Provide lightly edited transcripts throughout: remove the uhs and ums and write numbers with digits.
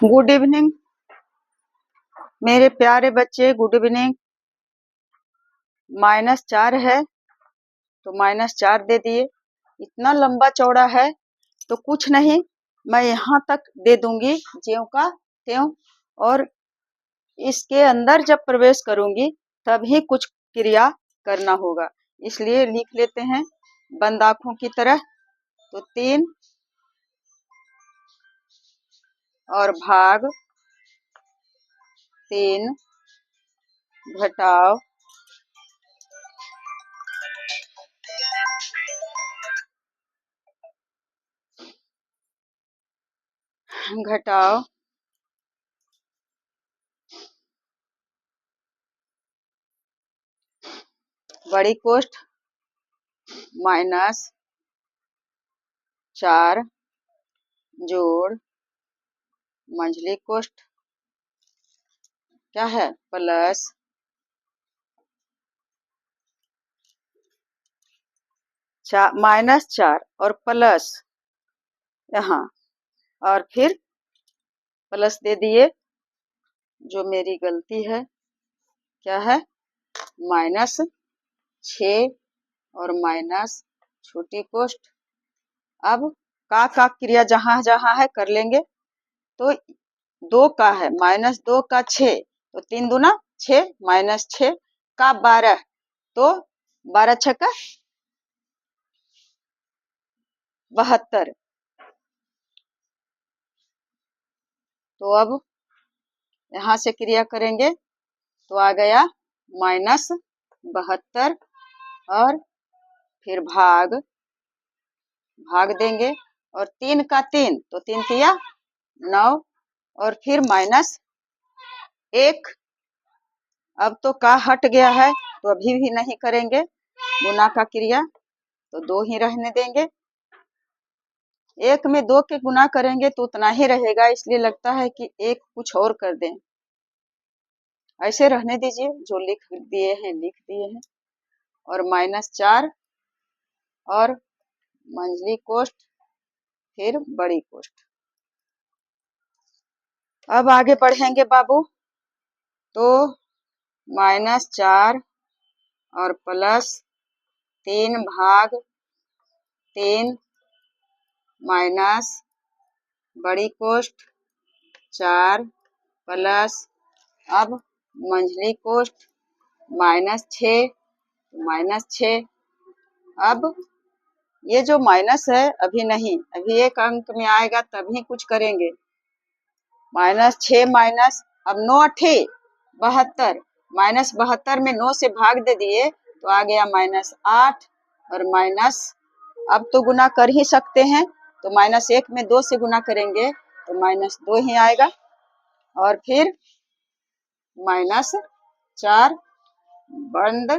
Good evening मेरे प्यारे बच्चे, गुड इवनिंग। -4 है तो -4 दे दिए। इतना लंबा चौड़ा है तो कुछ नहीं, मैं यहाँ तक दे दूंगी ज्यों का त्यों, और इसके अंदर जब प्रवेश करूंगी तभी कुछ क्रिया करना होगा। इसलिए लिख लेते हैं बंद आंखों की तरह। तो 3 और भाग 3 घटाओ घटाओ बड़ी कोष्ठ -4 जोड़ मंझली कोष्ठ क्या है प्लस -4 और प्लस यहाँ, और फिर प्लस दे दिए, जो मेरी गलती है। क्या है -6 और माइनस छोटी कोष्ठ। अब का क्रिया जहां जहां है कर लेंगे। तो 2 का है -2 का 6, तो 3 दूना 6, -6 का 12, तो 12 छक्का 72। तो अब यहाँ से क्रिया करेंगे तो आ गया -72, और फिर भाग देंगे, और 3 का 3, तो 3 तिया 9, और फिर -1। अब तो का हट गया है तो अभी भी नहीं करेंगे गुना का क्रिया, तो 2 ही रहने देंगे। 1 में 2 के गुना करेंगे तो उतना ही रहेगा, इसलिए लगता है कि 1 कुछ और कर दें। ऐसे रहने दीजिए, जो लिख दिए हैं लिख दिए हैं। और -4 और मंझली कोष्ठ फिर बड़ी कोष्ठ। अब आगे बढ़ेंगे बाबू। तो -4 और प्लस 3 भाग 3 माइनस बड़ी कोष्ठ 4 प्लस, अब मंझली कोष्ठ -6 -6। अब ये जो माइनस है अभी नहीं, अभी एक अंक में आएगा तभी कुछ करेंगे। -6 माइनस, अब 9 8 72, -72 में 9 से भाग दे दिए तो आ गया -8, और माइनस, अब तो गुना कर ही सकते हैं, तो -1 में 2 से गुना करेंगे तो -2 ही आएगा, और फिर -4 बंद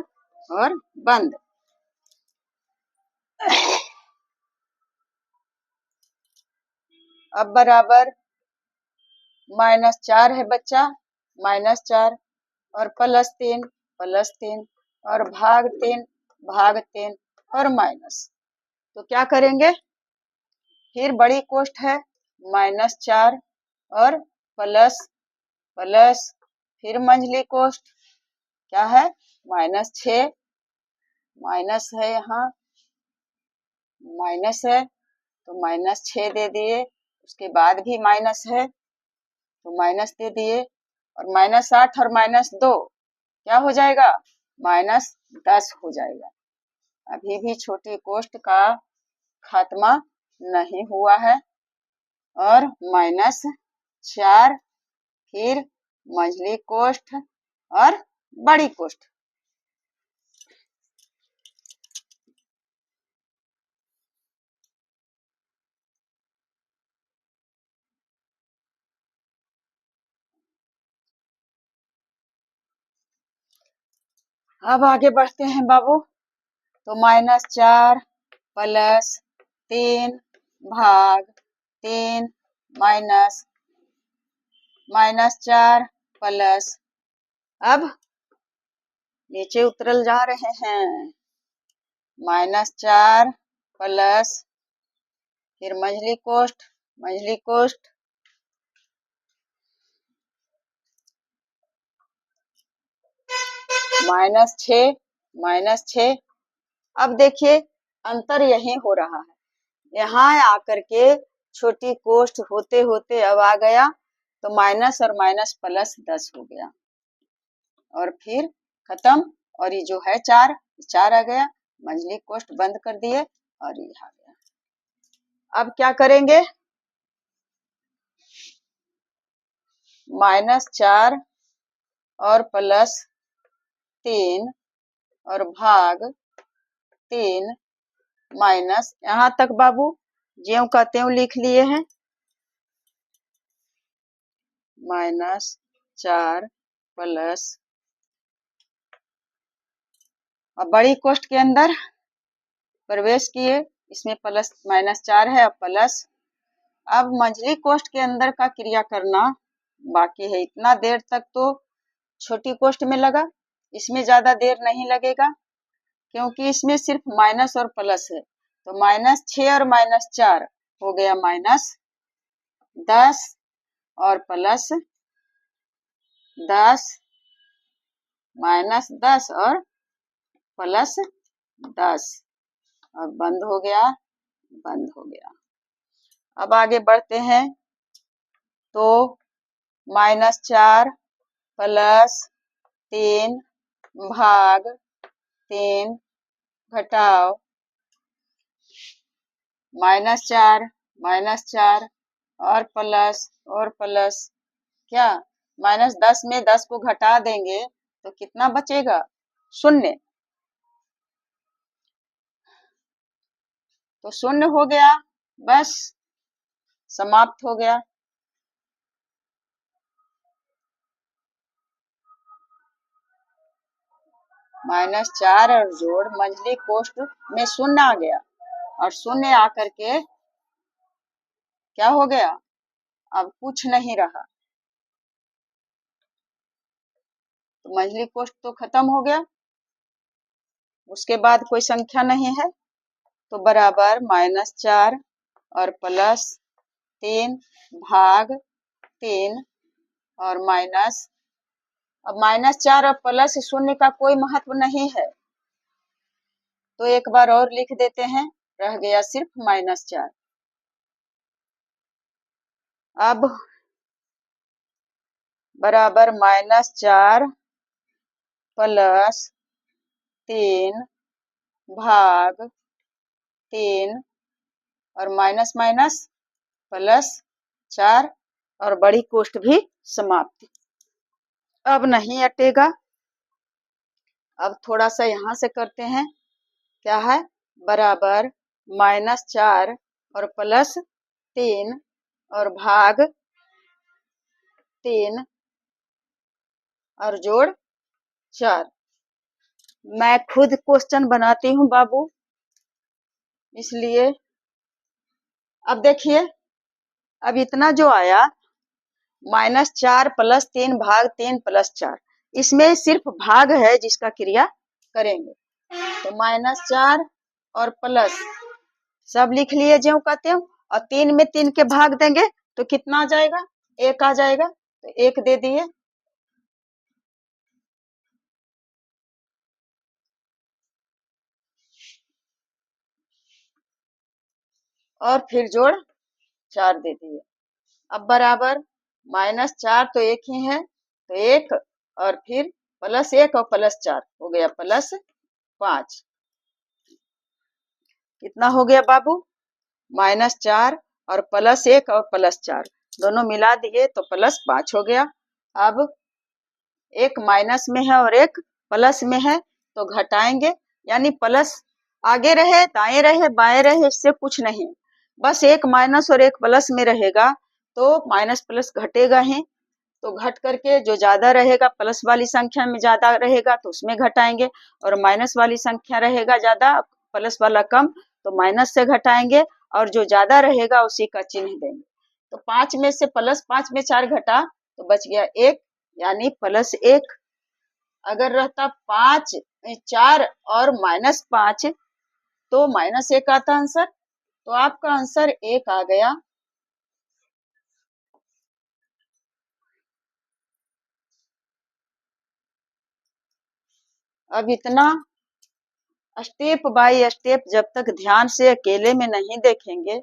और बंद। अब बराबर -4 है बच्चा, -4 और +3 और भाग 3 और माइनस। तो क्या करेंगे, फिर बड़ी कोष्ठ है -4 और प्लस, फिर मंझली कोष्ठ क्या है -6, माइनस है यहाँ, माइनस है तो -6 दे दिए, उसके बाद भी माइनस है तो माइनस दे दिए, और -8 और -2 क्या हो जाएगा -10 हो जाएगा। अभी भी छोटी कोष्ठ का खात्मा नहीं हुआ है, और -4 फिर मंझली कोष्ठ और बड़ी कोष्ठ। अब आगे बढ़ते हैं बाबू। तो -4 प्लस 3 भाग 3 माइनस -4 प्लस, अब नीचे उतरल जा रहे हैं, -4 प्लस फिर मंझली कोष्ठ -6 -6। अब देखिए अंतर यही हो रहा है, यहाँ आकर के छोटी कोष्ठ होते होते अब आ गया तो माइनस और माइनस प्लस 10 हो गया और फिर खत्म। और ये जो है 4 आ गया, मंझली कोष्ठ बंद कर दिए और ये आ गया। अब क्या करेंगे, -4 और +3 और भाग 3 माइनस, यहाँ तक बाबू ज्यों का त्यों लिख लिए हैं, -4 प्लस, अब बड़ी कोष्ठ के अंदर प्रवेश किए, इसमें प्लस -4 है, अब प्लस। अब मंझली कोष्ठ के अंदर का क्रिया करना बाकी है। इतना देर तक तो छोटी कोष्ठ में लगा, इसमें ज्यादा देर नहीं लगेगा क्योंकि इसमें सिर्फ माइनस और प्लस है। तो -6 और -4 हो गया -10 और +10 -10 और +10। अब बंद हो गया, बंद हो गया। अब आगे बढ़ते हैं तो -4 +3 भाग 3 घटाओ -4 -4 और प्लस क्या, -10 में 10 को घटा देंगे तो कितना बचेगा, 0। तो 0 हो गया, बस समाप्त हो गया। -4 और जोड़ मंझली कोष्ठ में 0 आ गया और 0 आकर के क्या हो गया, अब कुछ नहीं रहा, तो मंझली कोष्ठ तो खत्म हो गया, उसके बाद कोई संख्या नहीं है, तो बराबर -4 और +3 भाग 3 और माइनस, अब -4 और +0 का कोई महत्व नहीं है, तो एक बार और लिख देते हैं, रह गया सिर्फ -4। अब बराबर -4 +3 भाग 3 और माइनस माइनस +4 और बड़ी कोष्ठ भी समाप्त। अब नहीं अटेगा, अब थोड़ा सा यहाँ से करते हैं, क्या है, बराबर -4 और +3 और भाग 3 और जोड़ 4। मैं खुद क्वेश्चन बनाती हूँ बाबू, इसलिए अब देखिए, अब इतना जो आया -4 +3 भाग 3 +4, इसमें सिर्फ भाग है जिसका क्रिया करेंगे, तो -4 और प्लस सब लिख लिए ज्यों का त्यों, और 3 में 3 के भाग देंगे तो कितना आ जाएगा, 1 आ जाएगा, तो 1 दे दिए। और फिर जोड़ 4 दे दिए। अब बराबर -4 तो एक ही है, तो 1 और फिर +1 और +4 हो गया +5। कितना हो गया बाबू, -4 और +1 और +4 दोनों मिला दिए तो +5 हो गया। अब एक माइनस में है और एक प्लस में है, तो घटाएंगे, यानी प्लस आगे रहे दाएं रहे बाएं रहे इससे कुछ नहीं, बस एक माइनस और एक प्लस में रहेगा तो माइनस प्लस घटेगा ही, तो घट करके जो ज्यादा रहेगा प्लस वाली संख्या में ज्यादा रहेगा तो उसमें घटाएंगे, और माइनस वाली संख्या रहेगा ज्यादा प्लस वाला कम तो माइनस से घटाएंगे, और जो ज्यादा रहेगा उसी का चिन्ह देंगे। तो 5 में से +5 में 4 घटा तो बच गया 1, यानी +1। अगर रहता 5 4 और -5 तो -1 आता आंसर, तो आपका आंसर 1 आ गया। अब इतना स्टेप बाय स्टेप जब तक ध्यान से अकेले में नहीं देखेंगे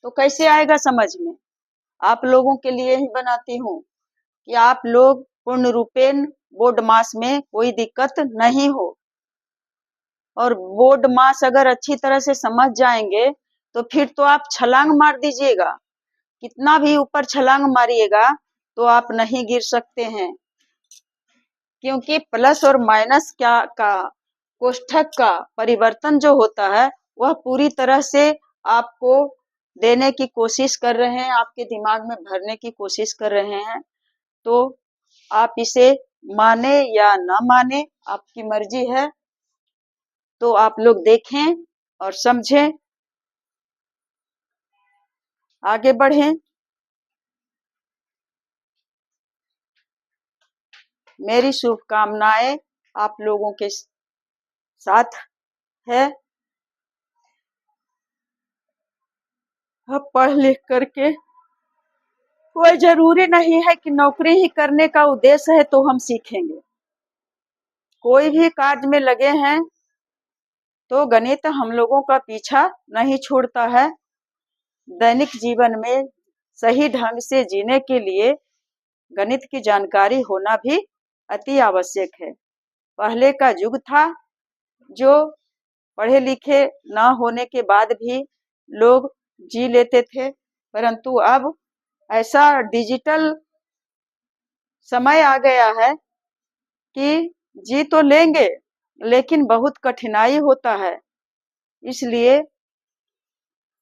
तो कैसे आएगा समझ में। आप लोगों के लिए ही बनाती हूँ कि आप लोग पूर्ण रूपेण बोर्ड मास में कोई दिक्कत नहीं हो। और बोर्ड मास अगर अच्छी तरह से समझ जाएंगे तो फिर तो आप छलांग मार दीजिएगा, कितना भी ऊपर छलांग मारिएगा तो आप नहीं गिर सकते हैं, क्योंकि प्लस और माइनस क्या का कोष्ठक का परिवर्तन जो होता है वह पूरी तरह से आपको देने की कोशिश कर रहे हैं, आपके दिमाग में भरने की कोशिश कर रहे हैं। तो आप इसे माने या ना माने आपकी मर्जी है। तो आप लोग देखें और समझें, आगे बढ़ें। मेरी शुभकामनाएं आप लोगों के साथ है। अब पढ़ लिख करके कोई जरूरी नहीं है कि नौकरी ही करने का उद्देश्य है तो हम सीखेंगे। कोई भी कार्य में लगे हैं तो गणित हम लोगों का पीछा नहीं छोड़ता है। दैनिक जीवन में सही ढंग से जीने के लिए गणित की जानकारी होना भी अति आवश्यक है। पहले का युग था जो पढ़े लिखे ना होने के बाद भी लोग जी लेते थे, परंतु अब ऐसा डिजिटल समय आ गया है कि जी तो लेंगे लेकिन बहुत कठिनाई होता है। इसलिए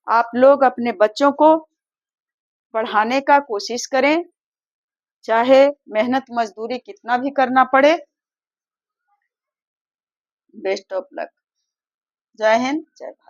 आप लोग अपने बच्चों को पढ़ाने का कोशिश करें, चाहे मेहनत मजदूरी कितना भी करना पड़े। Best of luck. जय हिंद, जय भारत।